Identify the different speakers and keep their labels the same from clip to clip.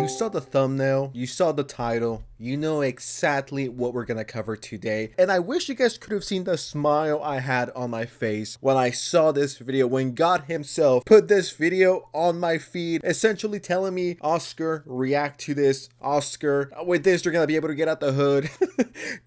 Speaker 1: You saw the thumbnail, you saw the title, you know exactly what we're gonna cover today. And I wish you guys could have seen the smile I had on my face when I saw this video, when God himself put this video on my feed, essentially telling me, Oscar, react to this. Oscar, with this, you're gonna be able to get out the hood.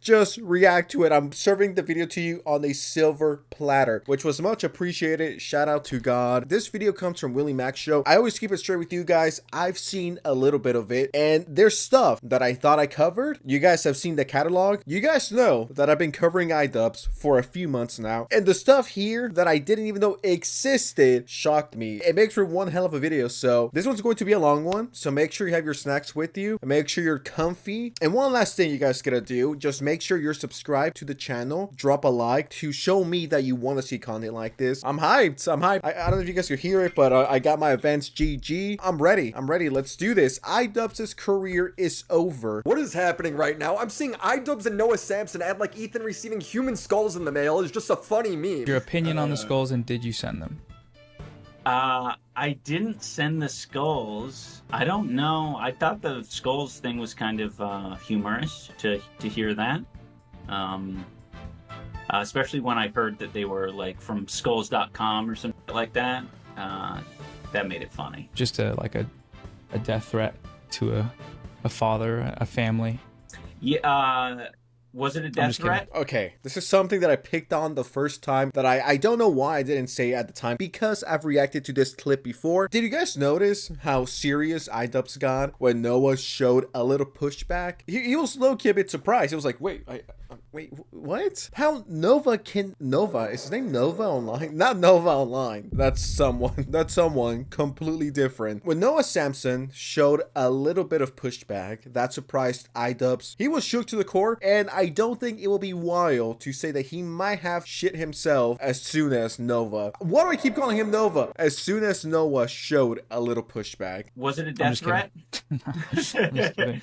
Speaker 1: Just react to it. I'm serving the video to you on a silver platter, which was much appreciated. Shout out to God. This video comes from Willie Max Show. I always keep it straight with you guys. I've seen a little bit of it, and there's stuff that I thought I covered. You guys have seen the catalog. You guys know that I've been covering idubbbz for a few months now, and the stuff here that I didn't even know existed shocked me. It makes for one hell of a video, so this one's going to be a long one, so make sure you have your snacks with you, and make sure you're comfy. And one last thing you guys gotta do, just make sure you're subscribed to the channel, drop a like to show me that you want to see content like this. I'm hyped. I don't know if you guys could hear it, but I got my events GG. I'm ready. Let's do this. idubbbz's career is over.
Speaker 2: What is happening right now? I'm seeing idubbbz and Noah Samson add like Ethan receiving human skulls in the mail is just a funny meme.
Speaker 3: Your opinion on the skulls, and did you send them?
Speaker 4: I didn't send the skulls. I don't know. I thought the skulls thing was kind of humorous to hear that. Especially when I heard that they were like from skulls.com or something like that. That made it funny.
Speaker 3: Just like a death threat to a father, a family.
Speaker 4: Yeah. Was it a death threat?
Speaker 1: Okay, this is something that I picked on the first time that I don't know why I didn't say at the time, because I've reacted to this clip before. Did you guys notice how serious idubbbz got when Noah showed a little pushback? He was low-key a bit surprised. He was like, wait, what? How Nova is his name Nova Online? Not Nova Online. That's someone completely different. When Noah Samson showed a little bit of pushback, that surprised idubbbz. He was shook to the core, and I don't think it will be wild to say that he might have shit himself as soon as Nova. Why do I keep calling him Nova? As soon as Noah showed a little pushback.
Speaker 4: Was it a death threat?
Speaker 3: I'm just kidding.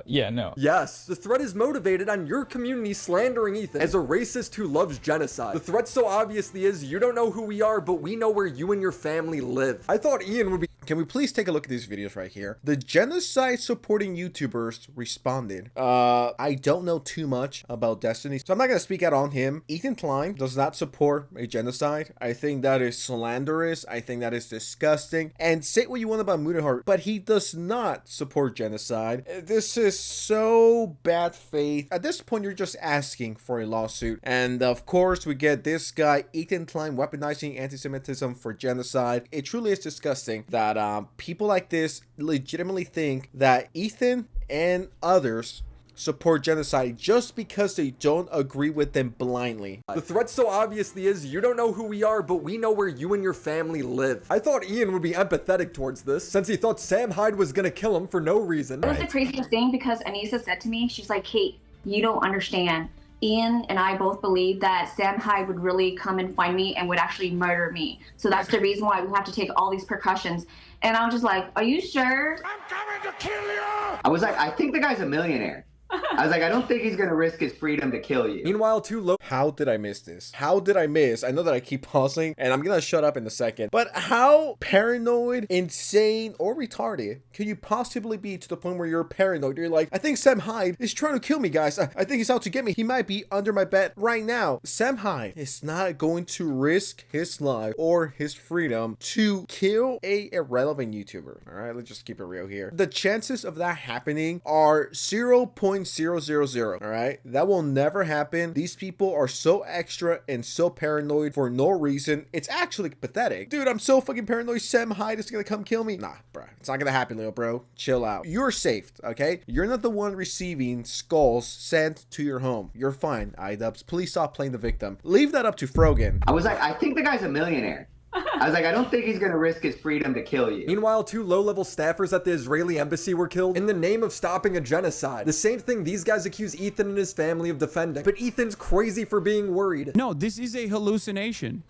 Speaker 3: Yeah, no.
Speaker 2: Yes, the threat is motivated on your community slandering Ethan as a racist who loves genocide. The threat so obviously is, you don't know who we are, but we know where you and your family live. I thought Ian would be—
Speaker 1: Can we please take a look at these videos right here? The genocide supporting YouTubers responded. I don't know too much about Destiny, so I'm not gonna speak out on him. Ethan Klein does not support a genocide. I think that is slanderous. I think that is disgusting. And say what you want about Moonheart, but he does not support genocide. This is so bad faith. At this point, you're just asking for a lawsuit. And of course, we get this guy, Ethan Klein, weaponizing anti-Semitism for genocide. It truly is disgusting that people like this legitimately think that Ethan and others support genocide just because they don't agree with them blindly.
Speaker 2: The threat so obviously is, you don't know who we are, but we know where you and your family live. I thought Ian would be empathetic towards this, since he thought Sam Hyde was gonna kill him for no reason.
Speaker 5: It was the craziest thing, because ANISA said to me, she's like, Kate, you don't understand. Ian and I both believe that Sam Hyde would really come and find me and would actually murder me. So that's the reason why we have to take all these precautions. And I was just like, are you sure?
Speaker 6: I'm coming to kill you!
Speaker 7: I was like, I think the guy's a millionaire. I was like, I don't think he's gonna risk his freedom to kill you.
Speaker 2: Meanwhile, too low.
Speaker 1: How did I miss this? How did I miss? I know that I keep pausing, and I'm gonna shut up in a second, but how paranoid, insane, or retarded could you possibly be to the point where you're paranoid? You're like, I think Sam Hyde is trying to kill me, guys. I think he's out to get me. He might be under my bed right now. Sam Hyde is not going to risk his life or his freedom to kill a irrelevant YouTuber. All right, let's just keep it real here. The chances of that happening are 0.000. All right, that will never happen. These people are so extra and so paranoid for no reason. It's actually pathetic. Dude, I'm so fucking paranoid Sam Hyde is gonna come kill me. Nah, bro, it's not gonna happen, little bro. Chill out. You're safe, okay? You're not the one receiving skulls sent to your home. You're fine, idubbbz. Please stop playing the victim. Leave that up to Frogan.
Speaker 7: I was like, I think the guy's a millionaire. I was like, I don't think he's gonna risk his freedom to kill you.
Speaker 2: Meanwhile, 2 low-level staffers at the Israeli embassy were killed in the name of stopping a genocide. The same thing these guys accuse Ethan and his family of defending. But Ethan's crazy for being worried.
Speaker 8: No, this is a hallucination.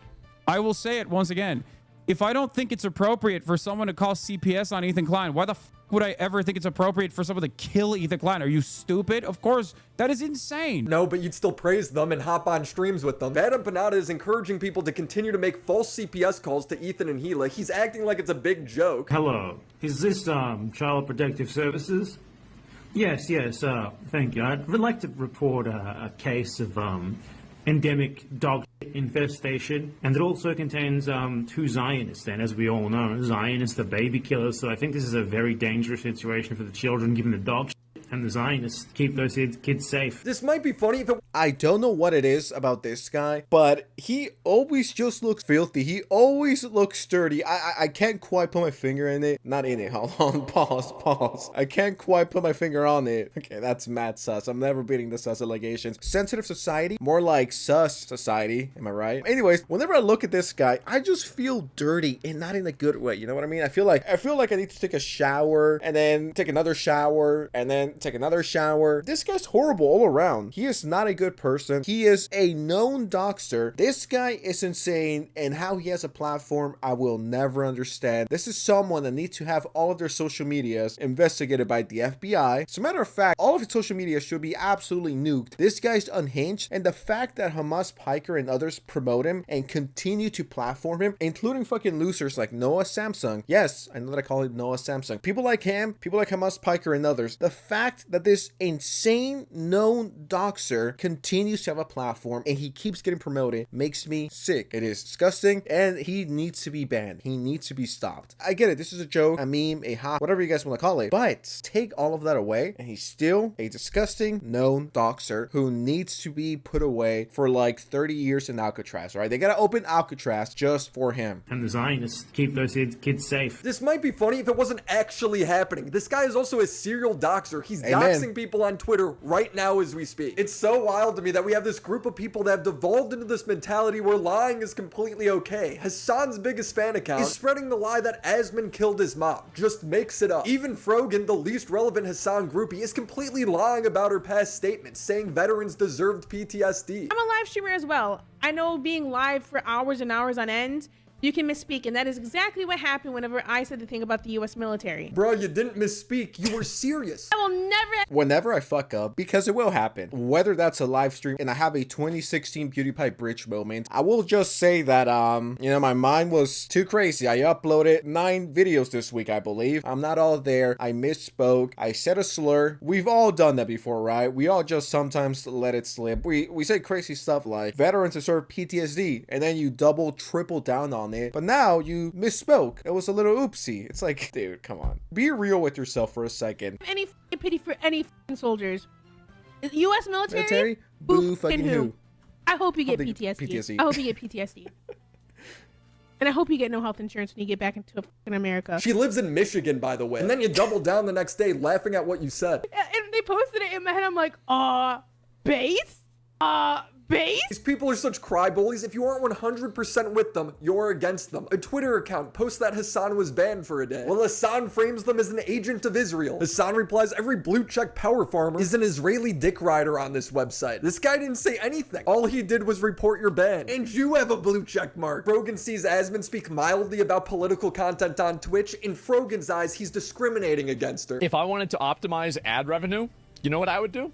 Speaker 8: I will say it once again. If I don't think it's appropriate for someone to call CPS on Ethan Klein, why the f would I ever think it's appropriate for someone to kill Ethan Klein? Are you stupid? Of course, that is insane.
Speaker 2: No, but you'd still praise them and hop on streams with them. Bad Empanada is encouraging people to continue to make false CPS calls to Ethan and Gila. He's acting like it's a big joke.
Speaker 9: Hello, is this Child Protective Services? Yes, thank you. I'd like to report a case of endemic dog infestation, and it also contains two Zionists, and as we all know, Zionists are baby killers, so I think this is a very dangerous situation for the children, given the dog and the Zionists keep those kids safe.
Speaker 2: This might be funny if it...
Speaker 1: I don't know what it is about this guy, but he always just looks filthy. He always looks dirty. I can't quite put my finger in it. Not in it. Hold on. Pause. I can't quite put my finger on it. Okay, that's mad sus. I'm never beating the sus allegations. Sensitive society? More like sus society. Am I right? Anyways, whenever I look at this guy, I just feel dirty and not in a good way. You know what I mean? I feel like I need to take a shower and then take another shower and then take another shower. This guy's horrible all around. He is not a good person. He is a known doxer. This guy is insane, and how he has a platform I will never understand. This is someone that needs to have all of their social medias investigated by the FBI. As a matter of fact, all of his social media should be absolutely nuked. This guy's unhinged, and the fact that Hamas Piker and others promote him and continue to platform him, including fucking losers like Noah Samsung. Yes, I know that I call him Noah Samsung. People like him, people like Hamas Piker and others. The fact that this insane known doxer continues to have a platform and he keeps getting promoted makes me sick. It is disgusting, and he needs to be banned. He needs to be stopped. I get it. This is a joke, a meme, a hot, whatever you guys want to call it, but take all of that away and he's still a disgusting known doxer who needs to be put away for like 30 years in Alcatraz, right? They gotta open Alcatraz just for him.
Speaker 9: And the Zionists keep those kids safe.
Speaker 2: This might be funny if it wasn't actually happening. This guy is also a serial doxer. He's
Speaker 1: Amen.
Speaker 2: doxing people on Twitter right now as we speak. It's so wild to me that we have this group of people that have devolved into this mentality where lying is completely okay. Hassan's biggest fan account is spreading the lie that Asman killed his mom. Just makes it up. Even Frogan, the least relevant Hassan groupie, is completely lying about her past statements, saying veterans deserved PTSD.
Speaker 10: I'm a live streamer as well. I know being live for hours and hours on end, you can misspeak, and that is exactly what happened whenever I said the thing about the U.S. military.
Speaker 2: Bro, you didn't misspeak. You were serious.
Speaker 10: I will never...
Speaker 1: Whenever I fuck up, because it will happen, whether that's a live stream and I have a 2016 PewDiePie bridge moment, I will just say that, you know, my mind was too crazy. I uploaded 9 videos this week, I believe. I'm not all there. I misspoke. I said a slur. We've all done that before, right? We all just sometimes let it slip. We say crazy stuff like veterans deserve PTSD, and then you double, triple down on it. But now you misspoke. It was a little oopsie. It's like, dude, come on. Be real with yourself for a second.
Speaker 10: Any pity for any soldiers. U.S. military?
Speaker 1: Boo fucking who.
Speaker 10: I hope you get PTSD. I hope you get PTSD. And I hope you get no health insurance when you get back into America.
Speaker 2: She lives in Michigan, by the way. And then you double down the next day laughing at what you said.
Speaker 10: And they posted it in my head. I'm like, base? Base?
Speaker 2: These people are such cry bullies. If you aren't 100% with them, you're against them. A Twitter account posts that Hassan was banned for a day. Well, Hassan frames them as an agent of Israel. Hassan replies, every blue check power farmer is an Israeli dick rider on this website. This guy didn't say anything. All he did was report your ban. And you have a blue check mark. Frogan sees Asman speak mildly about political content on Twitch. In Frogan's eyes, he's discriminating against her.
Speaker 11: If I wanted to optimize ad revenue, you know what I would do?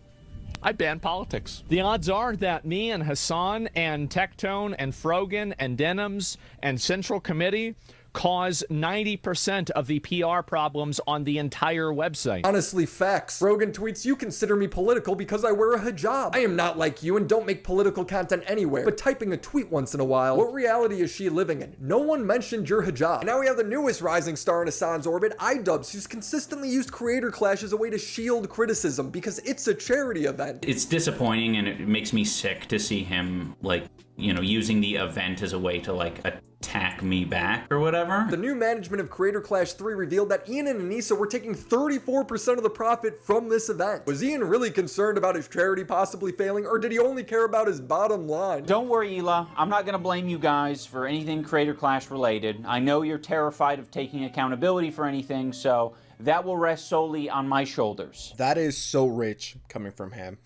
Speaker 11: I'd ban politics. The odds are that me and Hassan and Tectone and Frogan and Denims and Central Committee cause 90% of the PR problems on the entire website.
Speaker 2: Honestly, facts. Rogan tweets, you consider me political because I wear a hijab. I am not like you and don't make political content anywhere, but typing a tweet once in a while. What reality is she living in? No one mentioned your hijab. And now we have the newest rising star in Hassan's orbit, idubbbz, who's consistently used Creator Clash as a way to shield criticism because it's a charity event.
Speaker 4: It's disappointing, and it makes me sick to see him, like, you know, using the event as a way to, like, attack me back or whatever.
Speaker 2: The new management of Creator Clash 3 revealed that Ian and ANISA were taking 34% of the profit from this event. Was Ian really concerned about his charity possibly failing, or did he only care about his bottom line?
Speaker 12: Don't worry, Hila. I'm not gonna blame you guys for anything Creator Clash related. I know you're terrified of taking accountability for anything, so that will rest solely on my shoulders.
Speaker 1: That is so rich coming from him.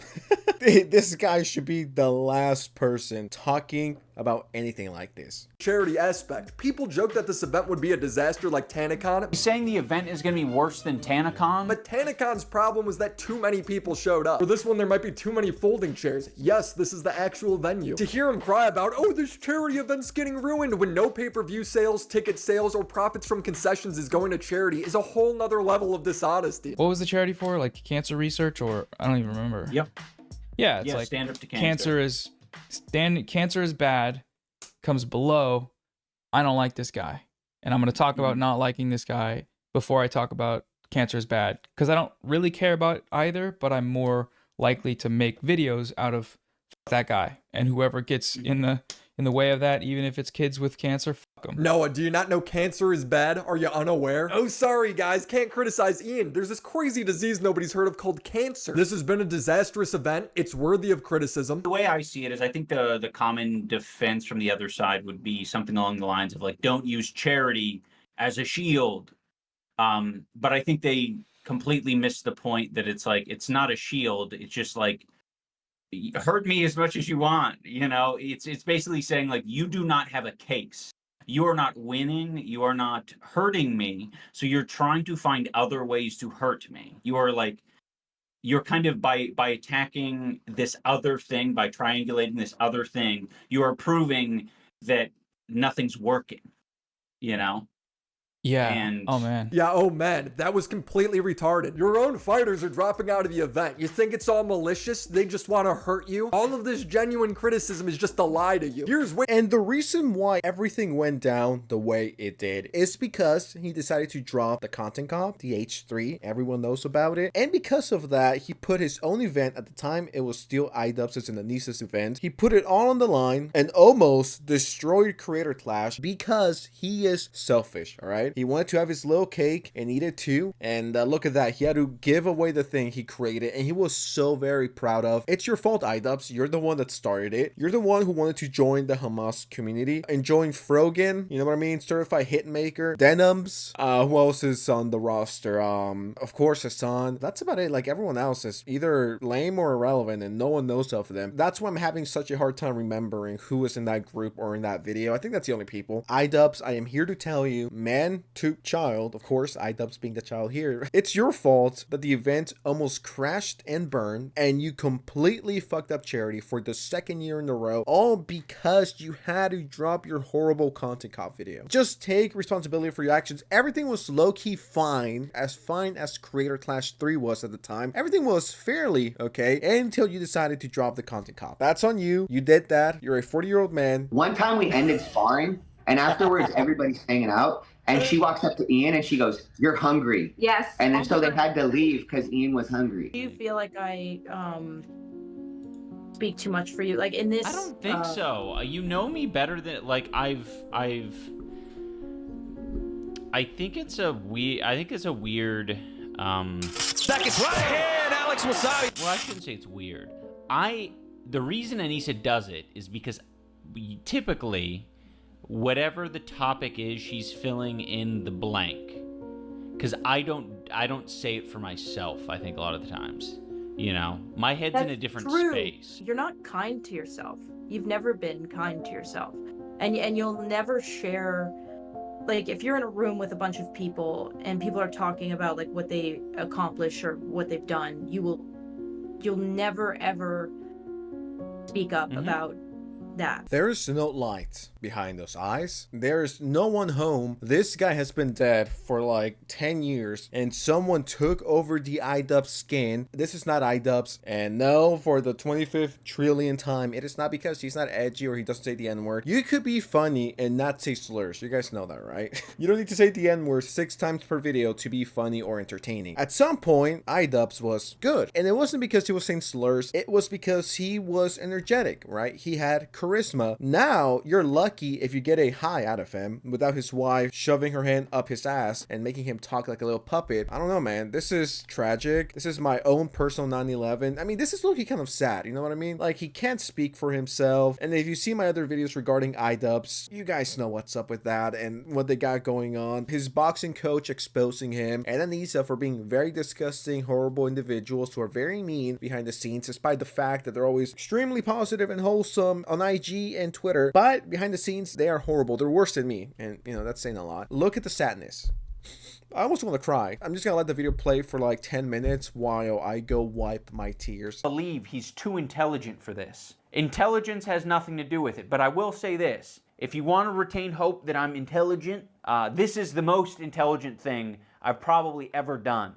Speaker 1: This guy should be the last person talking about anything like this.
Speaker 2: Charity aspect. People joke that this event would be a disaster like TanaCon.
Speaker 12: He's saying the event is going to be worse than TanaCon?
Speaker 2: But TanaCon's problem was that too many people showed up. For this one, there might be too many folding chairs. Yes, this is the actual venue. To hear him cry about, oh, this charity event's getting ruined when no pay-per-view sales, ticket sales, or profits from concessions is going to charity is a whole nother level of dishonesty.
Speaker 3: What was the charity for? Like cancer research, or I don't even remember.
Speaker 4: Yep.
Speaker 3: Yeah, it's like
Speaker 4: Stand Up to Cancer.
Speaker 3: Cancer is bad, comes below, I don't like this guy. And I'm going to talk about not liking this guy before I talk about cancer is bad. Because I don't really care about either, but I'm more likely to make videos out of that guy. And whoever gets in the way of that, even if it's kids with cancer, fuck them.
Speaker 2: Noah, do you not know cancer is bad? Are you unaware? Oh, sorry guys, can't criticize Ian. There's this crazy disease nobody's heard of called cancer. This has been a disastrous event. It's worthy of criticism.
Speaker 4: The way I see it is I think the common defense from the other side would be something along the lines of like, don't use charity as a shield. But I think they completely missed the point that it's like, it's not a shield. It's just like, hurt me as much as you want. You know, it's basically saying like, you do not have a case. You are not winning. You are not hurting me. So you're trying to find other ways to hurt me. You are like, you're kind of by attacking this other thing, by triangulating this other thing, you are proving that nothing's working, you know?
Speaker 3: Yeah.
Speaker 4: And
Speaker 3: oh man.
Speaker 2: Yeah, oh man, that was completely retarded. Your own fighters are dropping out of the event. You think it's all malicious? They just want to hurt you? All of this genuine criticism is just a lie to you.
Speaker 1: And the reason why everything went down the way it did is because he decided to drop the content comp, the H3. Everyone knows about it. And because of that, he put his own event. At the time, it was still idubbbz and ANISA's event. He put it all on the line and almost destroyed Creator Clash because he is selfish, all right? He wanted to have his little cake and eat it too. And look at that. He had to give away the thing he created. And he was so very proud of. It's your fault, idubbbz. You're the one that started it. You're the one who wanted to join the Hamas community and join Frogan. You know what I mean? Certified Hitmaker. Denims. Who else is on the roster? Of course, Hassan. That's about it. Like everyone else is either lame or irrelevant and no one knows of them. That's why I'm having such a hard time remembering who was in that group or in that video. I think that's the only people. idubbbz, I am here to tell you, man to child, of course, idubbbz being the child here, it's your fault that the event almost crashed and burned and you completely fucked up charity for the second year in a row, all because you had to drop your horrible content cop video. Just take responsibility for your actions. Everything was low-key fine as Creator Clash 3 was at the time. Everything was fairly okay until you decided to drop the content cop. That's on you. You did that. You're a 40-year-old man.
Speaker 7: One time we ended sparring, and afterwards everybody's hanging out. And she walks up to Ian and she goes, "You're hungry."
Speaker 5: Yes.
Speaker 7: And then so they had to leave because Ian was hungry.
Speaker 13: Do you feel like I speak too much for you? Like in this
Speaker 12: I don't think so. You know me better than like I think it's a weird
Speaker 6: Seconds right hand, Alex Wasabi.
Speaker 12: Well, I shouldn't say it's weird. The reason ANISA does it is because typically whatever the topic is, she's filling in the blank. Because I don't say it for myself, I think, a lot of the times. You know? My head's in a different space.
Speaker 13: You're not kind to yourself. You've never been kind to yourself. And you'll never share... Like, if you're in a room with a bunch of people, and people are talking about, like, what they accomplish or what they've done, you'll never, ever speak up about that.
Speaker 1: There's no light behind those eyes. There's no one home. This guy has been dead for like 10 years and someone took over the idubbbz skin. This is not idubbbz, and no, for the 25th trillion time, it is not because he's not edgy or he doesn't say the N-word. You could be funny and not say slurs. You guys know that, right? You don't need to say the N-word 6 times per video to be funny or entertaining. At some point, idubbbz was good, and it wasn't because he was saying slurs. It was because he was energetic, right? He had charisma. Now you're lucky if you get a high out of him without his wife shoving her hand up his ass and making him talk like a little puppet. I don't know, man. This is tragic. This is my own personal 9/11. I mean, this is low-key kind of sad. You know what I mean? Like, he can't speak for himself. And if you see my other videos regarding idubbbz, you guys know what's up with that and what they got going on. His boxing coach exposing him, and ANISA for being very disgusting, horrible individuals who are very mean behind the scenes, despite the fact that they're always extremely positive and wholesome on IG and Twitter, but behind the scenes, they are horrible. They're worse than me, and that's saying a lot. Look at the sadness. I almost want to cry. I'm just gonna let the video play for like 10 minutes while I go wipe my tears.
Speaker 12: I believe he's too intelligent for this. Intelligence has nothing to do with it, but I will say this. If you want to retain hope that I'm intelligent, this is the most intelligent thing I've probably ever done,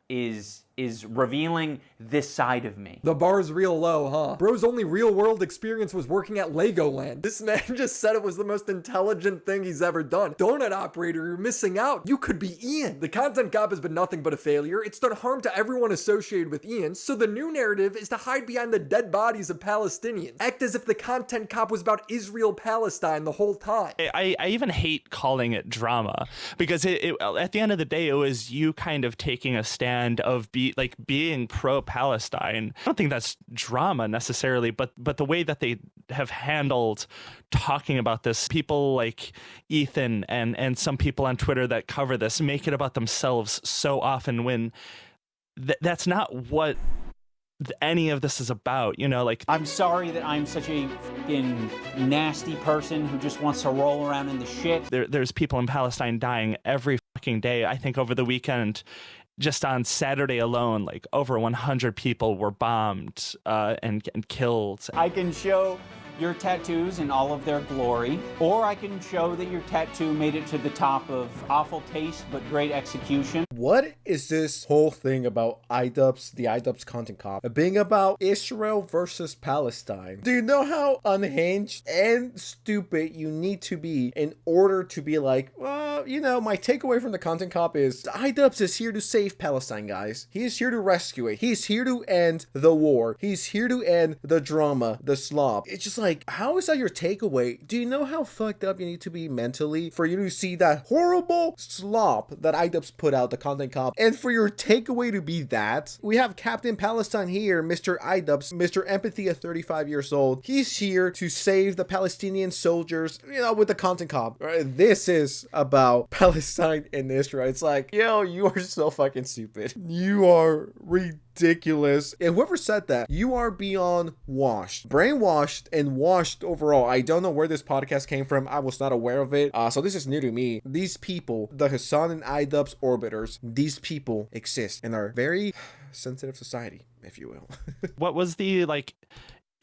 Speaker 12: is revealing this side of me.
Speaker 2: The bar's real low, huh? Bro's only real world experience was working at Legoland. This man just said it was the most intelligent thing he's ever done. Donut operator, you're missing out. You could be Ian. The content cop has been nothing but a failure. It's done harm to everyone associated with Ian, so the new narrative is to hide behind the dead bodies of Palestinians. Act as if the content cop was about Israel-Palestine the whole time.
Speaker 14: I even hate calling it drama, because at the end of the day, it was you kind of taking a stand of being pro-Palestine. I don't think that's drama necessarily, but the way that they have handled talking about this, people like Ethan and some people on Twitter that cover this make it about themselves so often, when that's not what any of this is about,
Speaker 12: I'm sorry that I'm such a fucking nasty person who just wants to roll around in the shit.
Speaker 14: There's people in Palestine dying every fucking day. I think over the weekend, just on Saturday alone, like over 100 people were bombed and killed.
Speaker 12: I can show your tattoos in all of their glory, or I can show that your tattoo made it to the top of awful taste but great execution.
Speaker 1: What is this whole thing about idubbbz, the idubbbz content cop, being about Israel versus Palestine? Do you know how unhinged and stupid you need to be in order to be like, well, my takeaway from the content cop is idubbbz is here to save Palestine, guys. He's here to rescue it. He's here to end the war. He's here to end the drama, the slop. It's just like, how is that your takeaway? Do you know how fucked up you need to be mentally for you to see that horrible slop that idubbbz put out, the content cop, and for your takeaway to be that? We have Captain Palestine here, Mr. idubbbz, Mr. Empathy at 35 years old. He's here to save the Palestinian soldiers, with the content cop. This is about Palestine and Israel. It's like, yo, you are so fucking stupid. You are ridiculous. And whoever said that, you are beyond washed, brainwashed, and washed overall. I don't know where this podcast came from. I was not aware of it. So this is new to me. These people, the Hassan and idubbbz orbiters, these people exist in our very sensitive society, if you will.
Speaker 14: What was the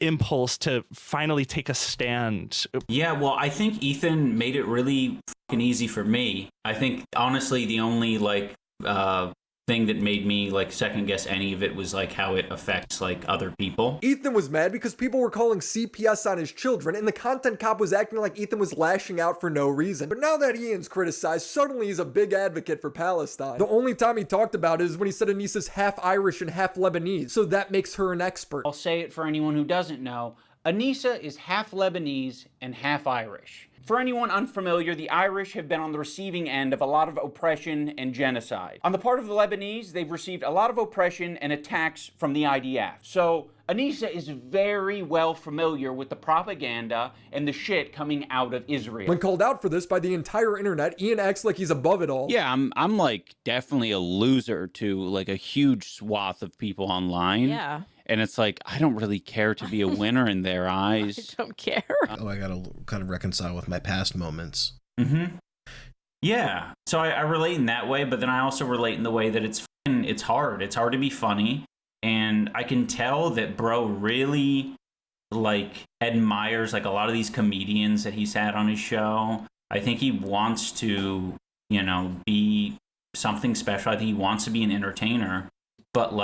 Speaker 14: impulse to finally take a stand?
Speaker 4: Yeah, well, I think Ethan made it really fucking easy for me. I think honestly the only thing that made me second guess any of it was how it affects other people.
Speaker 2: Ethan was mad because people were calling CPS on his children, and the content cop was acting like Ethan was lashing out for no reason. But now that Ian's criticized, suddenly he's a big advocate for Palestine. The only time he talked about it is when he said ANISA's half Irish and half Lebanese, so that makes her an expert.
Speaker 12: I'll say it for anyone who doesn't know. ANISA is half Lebanese and half Irish. For anyone unfamiliar, the Irish have been on the receiving end of a lot of oppression and genocide. On the part of the Lebanese, they've received a lot of oppression and attacks from the IDF. So ANISA is very well familiar with the propaganda and the shit coming out of Israel.
Speaker 2: When called out for this by the entire internet, Ian acts like he's above it all.
Speaker 15: Yeah, I'm definitely a loser to a huge swath of people online.
Speaker 13: Yeah.
Speaker 15: And it's I don't really care to be a winner in their eyes.
Speaker 13: I don't care.
Speaker 16: Oh, I gotta kind of reconcile with my past moments.
Speaker 4: Mm-hmm. Yeah. So I relate in that way, but then I also relate in the way that it's hard. It's hard to be funny. And I can tell that bro really admires a lot of these comedians that he's had on his show. I think he wants to, be something special. I think he wants to be an entertainer. But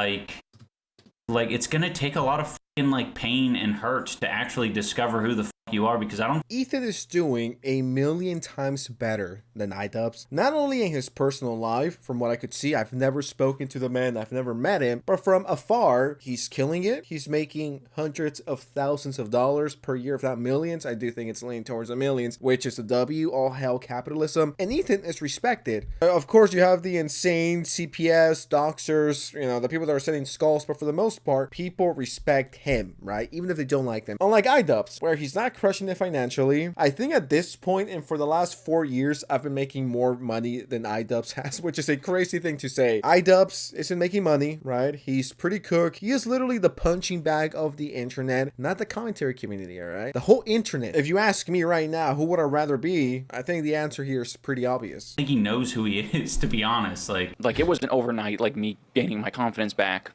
Speaker 4: it's gonna take a lot of pain and hurt to actually discover who the you are, because I don't...
Speaker 1: Ethan is doing a million times better than idubbbz. Not only in his personal life, from what I could see, I've never spoken to the man, I've never met him, but from afar, he's killing it. He's making hundreds of thousands of dollars per year, if not millions. I do think it's leaning towards the millions, which is a W, all hell capitalism. And Ethan is respected. Of course, you have the insane CPS, doxers, the people that are sending skulls, but for the most part, people respect him, right? Even if they don't like them. Unlike idubbbz, where he's not not crushing it financially. I think at this point and for the last 4 years, I've been making more money than idubbbz has, which is a crazy thing to say. idubbbz isn't making money, right? He's pretty cook. He is literally the punching bag of the internet, not the commentary community, all right? The whole internet. If you ask me right now, who would I rather be? I think the answer here is pretty obvious.
Speaker 4: I think he knows who he is, to be honest.
Speaker 17: Like it wasn't overnight, like me gaining my confidence back.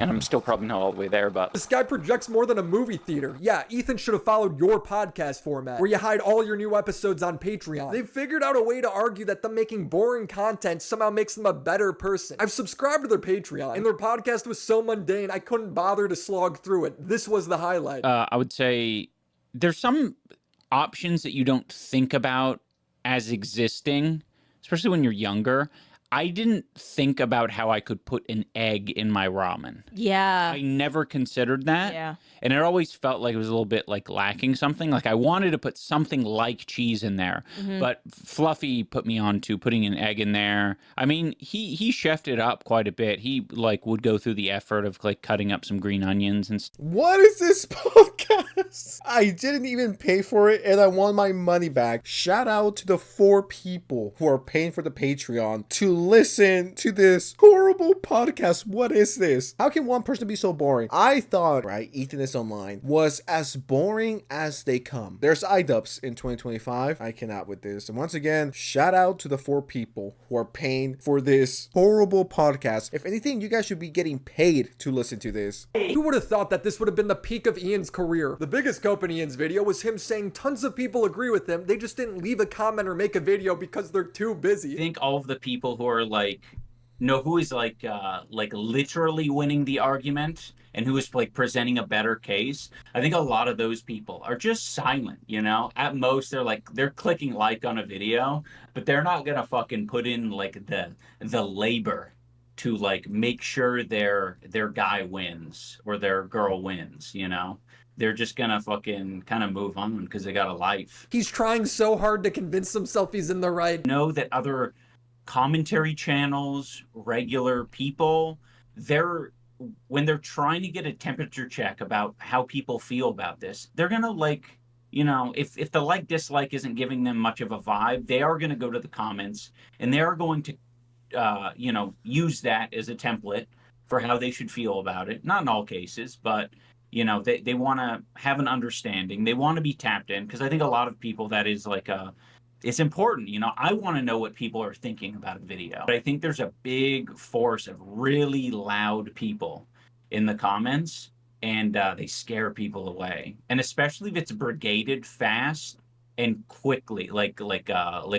Speaker 17: And I'm still probably not all the way there, but...
Speaker 2: This guy projects more than a movie theater. Yeah, Ethan should have followed your podcast format, where you hide all your new episodes on Patreon. They've figured out a way to argue that them making boring content somehow makes them a better person. I've subscribed to their Patreon, and their podcast was so mundane, I couldn't bother to slog through it. This was the highlight.
Speaker 15: I would say there's some options that you don't think about as existing, especially when you're younger. I didn't think about how I could put an egg in my ramen.
Speaker 13: Yeah.
Speaker 15: I never considered that.
Speaker 13: Yeah.
Speaker 15: And it always felt like it was a little bit like lacking something. Like I wanted to put something like cheese in there.
Speaker 13: Mhm.
Speaker 15: But Fluffy put me on to putting an egg in there. I mean, he chefed it up quite a bit. He like would go through the effort of like cutting up some green onions and stuff.
Speaker 1: What is this podcast? I didn't even pay for it and I want my money back. Shout out to the 4 people who are paying for the Patreon to listen to this horrible podcast. What is this? How can one person be so boring? I thought, right, Ethan is Online was as boring as they come. There's idubbbz in 2025. I cannot with this. And once again, shout out to the 4 people who are paying for this horrible podcast. If anything, you guys should be getting paid to listen to this.
Speaker 2: Who would have thought that this would have been the peak of Ian's career? The biggest cope in Ian's video was him saying tons of people agree with him. They just didn't leave a comment or make a video because they're too busy.
Speaker 4: I think all of the people who are like, know who is like literally winning the argument and who is like presenting a better case. I think a lot of those people are just silent, you know? At most, they're clicking like on a video, but they're not gonna fucking put in like the labor to like make sure their guy wins or their girl wins, you know? They're just gonna fucking kind of move on because they got a life.
Speaker 2: He's trying so hard to convince himself he's in the right.
Speaker 4: Know that other commentary channels, regular people, when they're trying to get a temperature check about how people feel about this, they're gonna like, you know, if the like dislike isn't giving them much of a vibe, they are gonna go to the comments and they are going to you know, use that as a template for how they should feel about it. Not in all cases, but you know, they want to have an understanding. They want to be tapped in because I think a lot of people that is like it's important, you know. I want to know what people are thinking about a video. But I think there's a big force of really loud people in the comments, and they scare people away. And especially if it's brigaded fast and quickly, like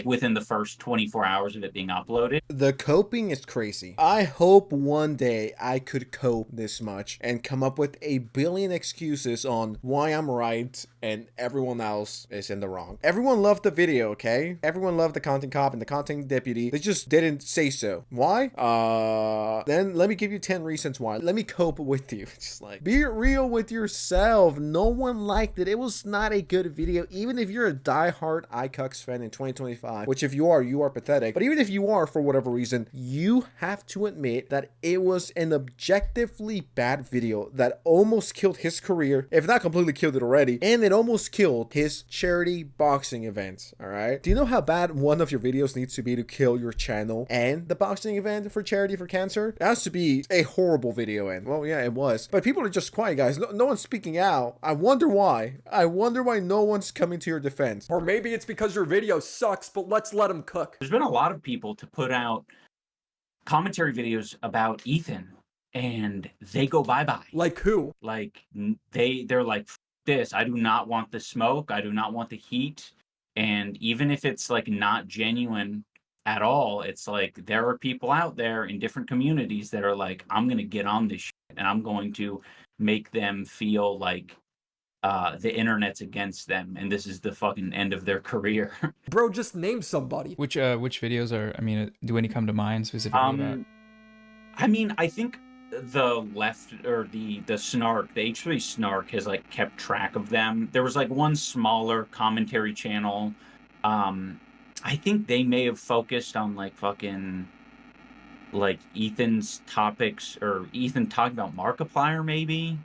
Speaker 4: within the first 24 hours of it being uploaded.
Speaker 1: The coping is crazy. I hope one day I could cope this much and come up with a billion excuses on why I'm right and everyone else is in the wrong. Everyone loved the video, okay? Everyone loved the content cop and the content deputy. They just didn't say so. Why? Then let me give you 10 reasons why. Let me cope with you. Just like, be real with yourself. No one liked it. It was not a good video. Even if you're a diehard iCux fan in 2025, which if you are pathetic. But even if you are, for whatever reason, you have to admit that it was an objectively bad video that almost killed his career, if not completely killed it already, and it almost killed his charity boxing event, all right? Do you know how bad one of your videos needs to be to kill your channel and the boxing event for charity for cancer? It has to be a horrible video, and well, yeah, it was. But people are just quiet, guys. No one's speaking out. I wonder why. I wonder why no one's coming to your defense.
Speaker 2: Or maybe it's because your video sucks, but let's let him cook.
Speaker 4: There's been a lot of people to put out commentary videos about Ethan, and they go bye-bye.
Speaker 2: Like who?
Speaker 4: Like they're like, F this, I do not want the smoke, I do not want the heat. And even if it's like not genuine at all, it's like there are people out there in different communities that are like, I'm gonna get on this shit and I'm going to make them feel like the internet's against them and this is the fucking end of their career.
Speaker 2: Bro, just name somebody.
Speaker 3: Which videos are, I mean, do any come to mind specifically about?
Speaker 4: I mean, I think the left or the snark, the H3 snark has like kept track of them. There was like one smaller commentary channel. I think they may have focused on like fucking like Ethan's topics or Ethan talking about Markiplier maybe.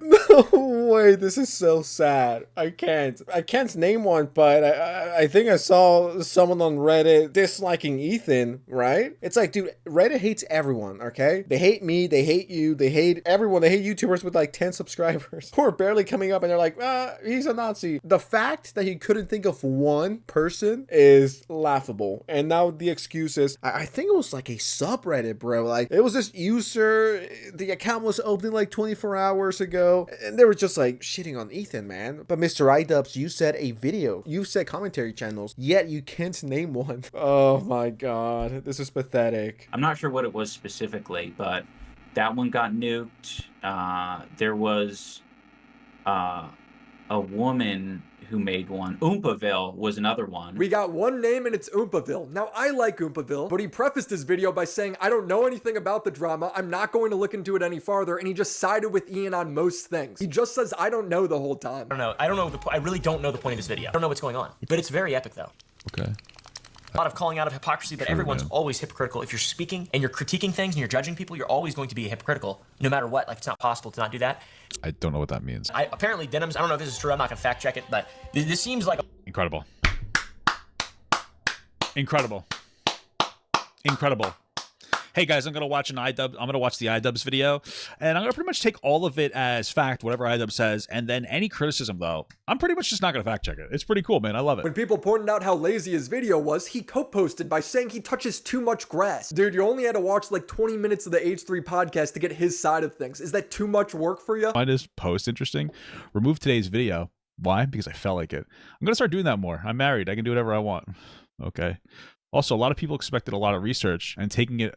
Speaker 1: No way, this is so sad. I can't name one, but I think I saw someone on Reddit disliking Ethan, right? It's like, dude, Reddit hates everyone, okay? They hate me, they hate you, they hate everyone. They hate YouTubers with like 10 subscribers who are barely coming up and they're like, he's a Nazi. The fact that he couldn't think of one person is laughable. And now the excuse is, I think it was like a subreddit, bro. Like, it was this user, the account was opening like 24 hours ago, and they were just like shitting on Ethan, man. But Mr. idubbbz, you said a video, you said commentary channels, yet you can't name one. Oh my god, this is pathetic.
Speaker 4: I'm not sure what it was specifically, but that one got nuked. There was a woman who made one. Lmfaooooooooooooo was another one.
Speaker 2: We got one name and it's Lmfaooooooooooooo. Now, I like Lmfaooooooooooooo, but he prefaced his video by saying, I don't know anything about the drama, I'm not going to look into it any farther, and he just sided with Ian on most things. He just says, I don't know the whole time.
Speaker 6: I don't know. I really don't know the point of this video. I don't know what's going on. But it's very epic, though.
Speaker 8: Okay.
Speaker 6: A lot of calling out of hypocrisy, but everyone's always hypocritical. If you're speaking and you're critiquing things and you're judging people, you're always going to be hypocritical, no matter what. Like, it's not possible to not do that.
Speaker 8: I don't know what that means.
Speaker 6: Apparently, Denims, I don't know if this is true, I'm not going to fact check it, but this seems like
Speaker 8: Incredible. Incredible. Incredible. Hey guys, I'm gonna watch the idubbbz video, and I'm gonna pretty much take all of it as fact, whatever idubbbz says, and then any criticism though, I'm pretty much just not gonna fact check it. It's pretty cool, man. I love it.
Speaker 2: When people pointed out how lazy his video was, he co-posted by saying he touches too much grass. Dude, you only had to watch like 20 minutes of the H3 podcast to get his side of things. Is that too much work for you?
Speaker 8: Find this post interesting. Remove today's video. Why? Because I felt like it. I'm gonna start doing that more. I'm married. I can do whatever I want. Okay. Also, a lot of people expected a lot of research and taking it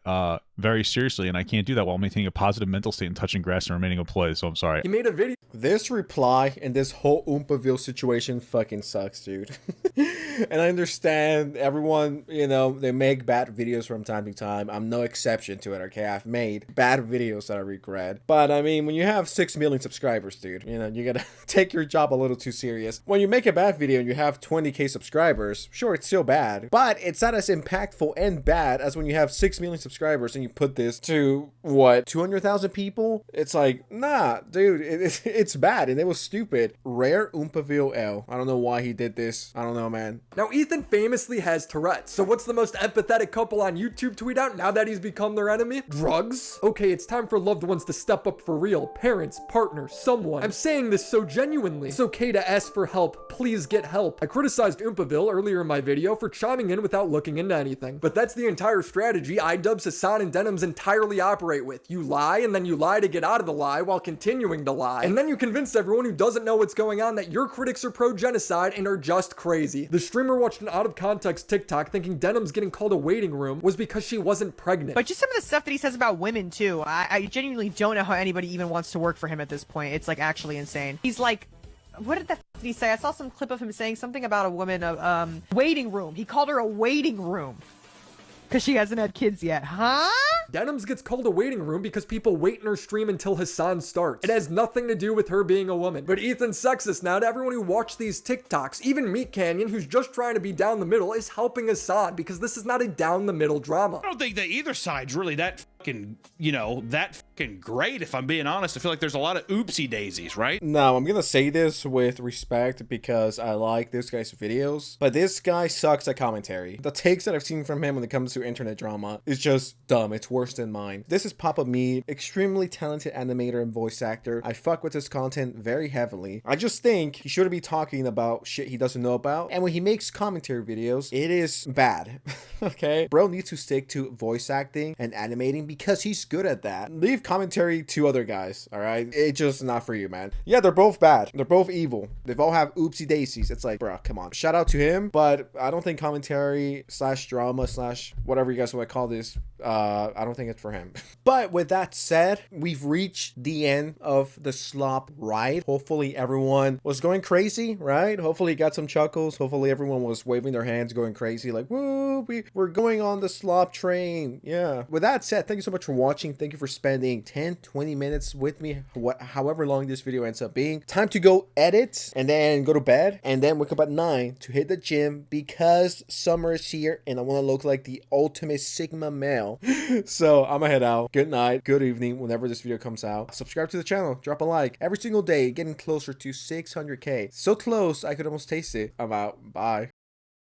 Speaker 8: very seriously, and I can't do that while maintaining a positive mental state and touching grass and remaining employed, so I'm sorry.
Speaker 2: He made a video.
Speaker 1: This reply and this whole Lmfaooooooooooooo situation fucking sucks, dude. And I understand everyone, you know, they make bad videos from time to time. I'm no exception to it, okay? I've made bad videos that I regret. But, I mean, when you have 6 million subscribers, dude, you know, you gotta take your job a little too serious. When you make a bad video and you have 20K subscribers, sure, it's still bad, but it's not as impactful and bad as when you have 6 million subscribers and you put this to, what, 200,000 people? It's like, nah, dude, it's bad and it was stupid. Rare Lmfaooooooooooo. I don't know why he did this. I don't know, man.
Speaker 2: Now, Ethan famously has Tourette's, so what's the most empathetic couple on YouTube tweet out now that he's become their enemy? Drugs? Okay, it's time for loved ones to step up for real. Parents, partners, someone. I'm saying this so genuinely. It's okay to ask for help. Please get help. I criticized Lmfaooooooooooo earlier in my video for chiming in without looking into anything, but that's the entire strategy idubbbz, Hassan, and Denims entirely operate with. You lie, and then you lie to get out of the lie while continuing to lie, and then you convince everyone who doesn't know what's going on that your critics are pro-genocide and are just crazy. The streamer watched an out-of-context TikTok thinking Denims getting called a waiting room was because she wasn't pregnant.
Speaker 18: But just some of the stuff that he says about women, too. I genuinely don't know how anybody even wants to work for him at this point. It's, like, actually insane. He's like, what did he say? I saw some clip of him saying something about a woman, waiting room. He called her a waiting room. Because she hasn't had kids yet, huh?
Speaker 2: Denims gets called a waiting room because people wait in her stream until Hassan starts. It has nothing to do with her being a woman. But Ethan's sexist now to everyone who watched these TikToks. Even Meat Canyon, who's just trying to be down the middle, is helping Hassan because this is not a down the middle drama.
Speaker 19: I don't think that either side's really that fucking, you know, that fucking great, if I'm being honest. I feel like there's a lot of oopsie daisies, right?
Speaker 1: Now, I'm gonna say this with respect because I like this guy's videos, but this guy sucks at commentary. The takes that I've seen from him when it comes to internet drama is just dumb. It's worse than mine. This is Papa Meat, extremely talented animator and voice actor. I fuck with his content very heavily. I just think he shouldn't be talking about shit he doesn't know about, and when he makes commentary videos, it is bad. Okay? Bro needs to stick to voice acting and animating because he's good at that. Leave commentary to other guys, alright? It's just not for you, man. Yeah, they're both bad. They're both evil. They've all have oopsie daisies. It's like, bro, come on. Shout out to him, but I don't think commentary slash drama slash whatever you guys want to call this, I don't think it's for him. But with that said, we've reached the end of the slop ride. Hopefully everyone was going crazy, right? Hopefully you got some chuckles. Hopefully everyone was waving their hands going crazy like, woo, we're going on the slop train. Yeah. With that said, thank you so so much for watching. Thank you for spending 10-20 minutes with me, however long this video ends up being. Time to go edit and then go to bed and then wake up at 9 to hit the gym because summer is here and I want to look like the ultimate Sigma male. So I'm gonna head out. Good night, good evening, whenever this video comes out. Subscribe to the channel, drop a like. Every single day, getting closer to 600K. So close, I could almost taste it. I'm out. Bye.